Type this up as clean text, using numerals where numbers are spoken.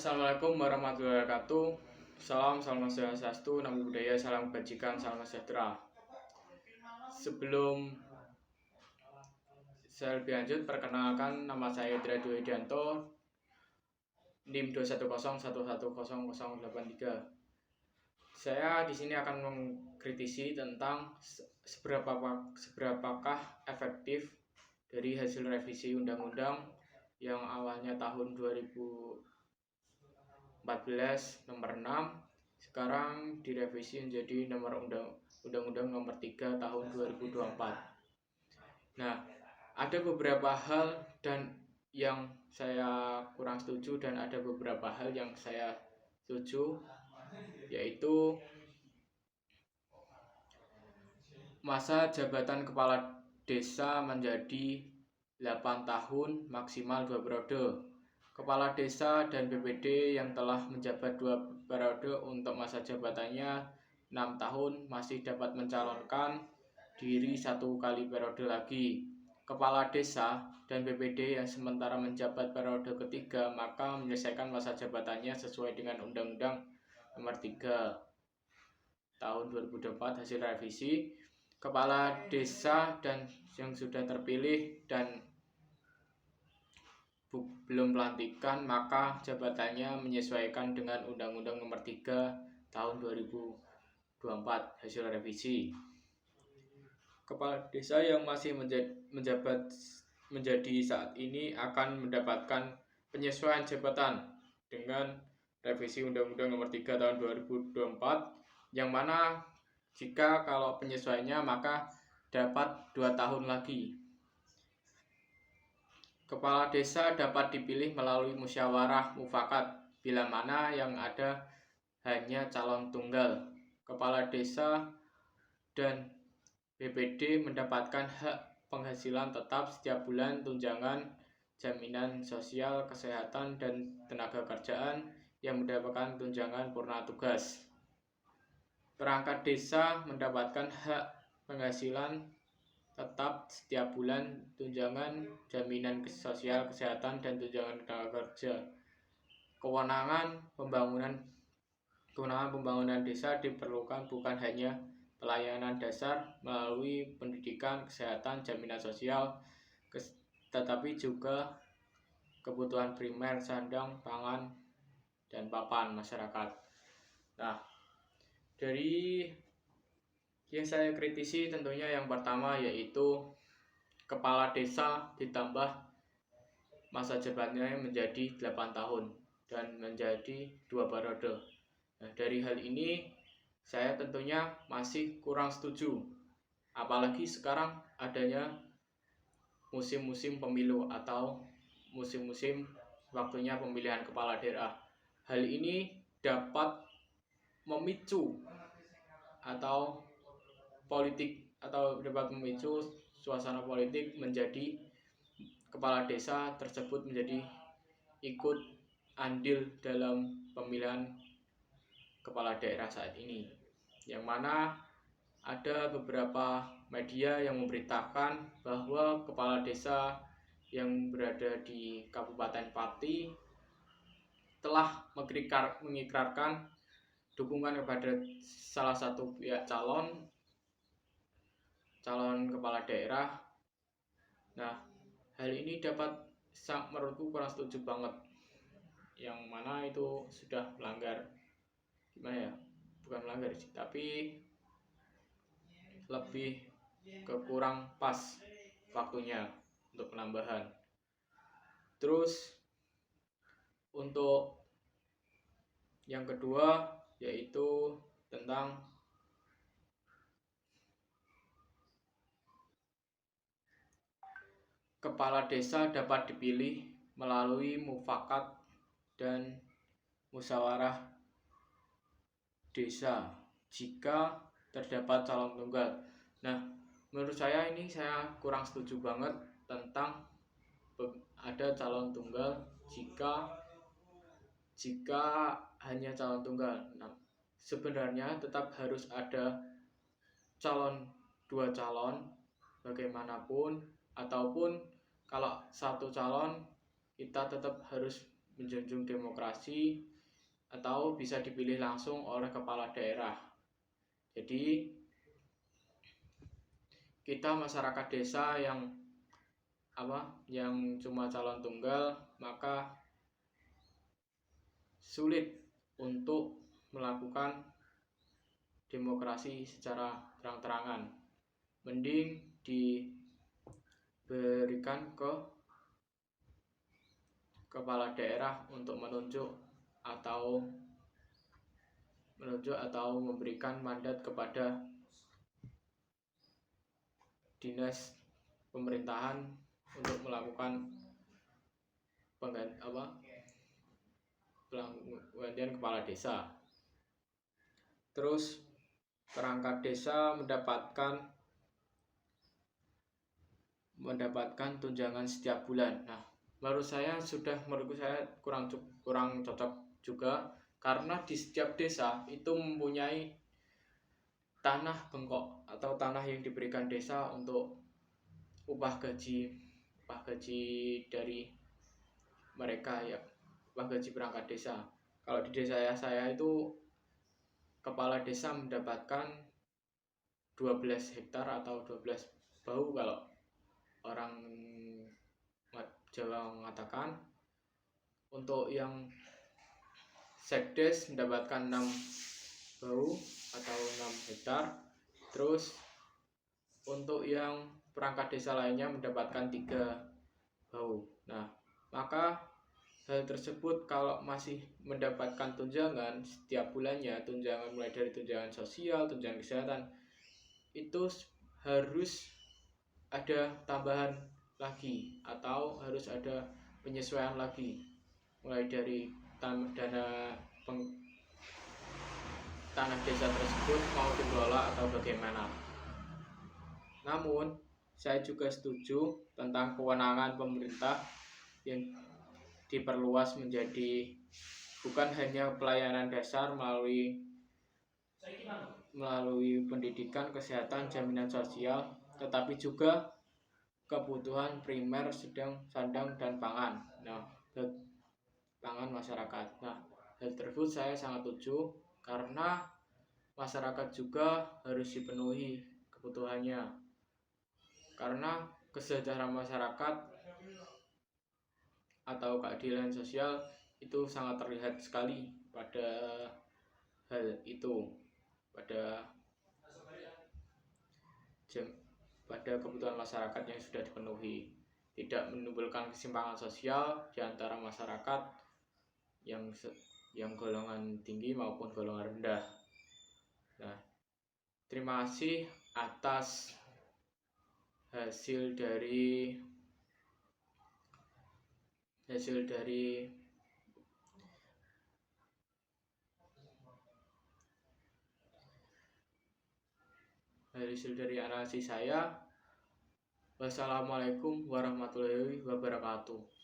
Assalamualaikum warahmatullahi wabarakatuh. Salam swastiastu, namo buddhaya, salam kebajikan, salam sejahtera. Sebelum saya lebih lanjut, perkenalkan nama saya Indra Dwi Widianto, NIM 210110083. Saya di sini akan mengkritisi tentang seberapakah efektif dari hasil revisi undang-undang yang awalnya tahun 2014 nomor 6 sekarang direvisi menjadi Undang-Undang nomor 3 tahun 2024. Nah, ada beberapa hal yang saya kurang setuju dan ada beberapa hal yang saya setuju, yaitu masa jabatan kepala desa menjadi 8 tahun maksimal 2 periode. Kepala desa dan BPD yang telah menjabat 2 periode untuk masa jabatannya 6 tahun masih dapat mencalonkan diri 1 kali periode lagi. Kepala desa dan BPD yang sementara menjabat periode ketiga maka menyelesaikan masa jabatannya sesuai dengan Undang-Undang nomor 3 tahun 2024 hasil revisi. Kepala desa dan yang sudah terpilih dan belum pelantikan maka jabatannya menyesuaikan dengan Undang-Undang nomor 3 tahun 2024 hasil revisi. Kepala desa yang masih menjabat menjadi saat ini akan mendapatkan penyesuaian jabatan dengan revisi Undang-Undang nomor 3 tahun 2024, yang mana jika kalau penyesuaiannya maka dapat 2 tahun lagi. Kepala desa dapat dipilih melalui musyawarah mufakat bila mana yang ada hanya calon tunggal. Kepala desa dan BPD mendapatkan hak penghasilan tetap setiap bulan, tunjangan jaminan sosial, kesehatan, dan tenaga kerjaan yang mendapatkan tunjangan purna tugas. Perangkat desa mendapatkan hak penghasilan tetap setiap bulan, tunjangan jaminan sosial, kesehatan, dan tunjangan tenaga kerja. Kewenangan pembangunan desa diperlukan bukan hanya pelayanan dasar melalui pendidikan, kesehatan, jaminan sosial, tetapi juga kebutuhan primer, sandang, pangan, dan papan masyarakat. Nah, dari yang saya kritisi tentunya yang pertama yaitu kepala desa ditambah masa jabatannya menjadi 8 tahun dan menjadi 2 periode. Nah, dari hal ini saya tentunya masih kurang setuju, apalagi sekarang adanya musim-musim pemilu atau musim-musim waktunya pemilihan kepala daerah. Hal ini dapat memicu atau dapat memicu suasana politik menjadi kepala desa tersebut menjadi ikut andil dalam pemilihan kepala daerah saat ini, yang mana ada beberapa media yang memberitakan bahwa kepala desa yang berada di Kabupaten Pati telah mengikrarkan dukungan kepada salah satu pihak calon kepala daerah. Nah, hal ini menurutku kurang setuju banget, yang mana itu sudah melanggar, bukan melanggar sih, tapi lebih kurang pas waktunya untuk penambahan. Terus untuk yang kedua yaitu tentang kepala desa dapat dipilih melalui mufakat dan musyawarah desa jika terdapat calon tunggal. Nah, menurut saya ini saya kurang setuju banget tentang ada calon tunggal jika hanya calon tunggal. Nah, sebenarnya tetap harus ada dua calon bagaimanapun, ataupun kalau satu calon kita tetap harus menjunjung demokrasi atau bisa dipilih langsung oleh kepala daerah. Jadi kita masyarakat desa yang cuma calon tunggal, maka sulit untuk melakukan demokrasi secara terang-terangan. Mending diberikan ke kepala daerah untuk menunjuk atau memberikan mandat kepada dinas pemerintahan untuk melakukan penggantian kepala desa. Terus perangkat desa mendapatkan tunjangan setiap bulan. Nah, menurut saya kurang cocok juga, karena di setiap desa itu mempunyai tanah bengkok atau tanah yang diberikan desa untuk upah gaji dari mereka, ya, upah gaji perangkat desa. Kalau di desa saya itu kepala desa mendapatkan 12 hektar atau 12 bau kalau orang Jawa mengatakan. Untuk yang sekdes mendapatkan 6 bau atau 6 hektar. Terus untuk yang perangkat desa lainnya mendapatkan 3 bau. Nah, maka hal tersebut kalau masih mendapatkan tunjangan setiap bulannya, tunjangan mulai dari tunjangan sosial, tunjangan kesehatan, itu harus ada tambahan lagi atau harus ada penyesuaian lagi, mulai dari tanah desa tersebut mau dikelola atau bagaimana. Namun saya juga setuju tentang kewenangan pemerintah yang diperluas menjadi bukan hanya pelayanan dasar melalui pendidikan, kesehatan, jaminan sosial, tetapi juga kebutuhan primer, sandang dan pangan. Pangan masyarakat. Nah, hal tersebut saya sangat setuju karena masyarakat juga harus dipenuhi kebutuhannya. Karena kesejahteraan masyarakat atau keadilan sosial itu sangat terlihat sekali pada hal itu, pada kebutuhan masyarakat yang sudah dipenuhi, tidak menimbulkan kesimpangan sosial di antara masyarakat yang golongan tinggi maupun golongan rendah. Nah, terima kasih atas hasil dari analisis saya. Wassalamualaikum warahmatullahi wabarakatuh.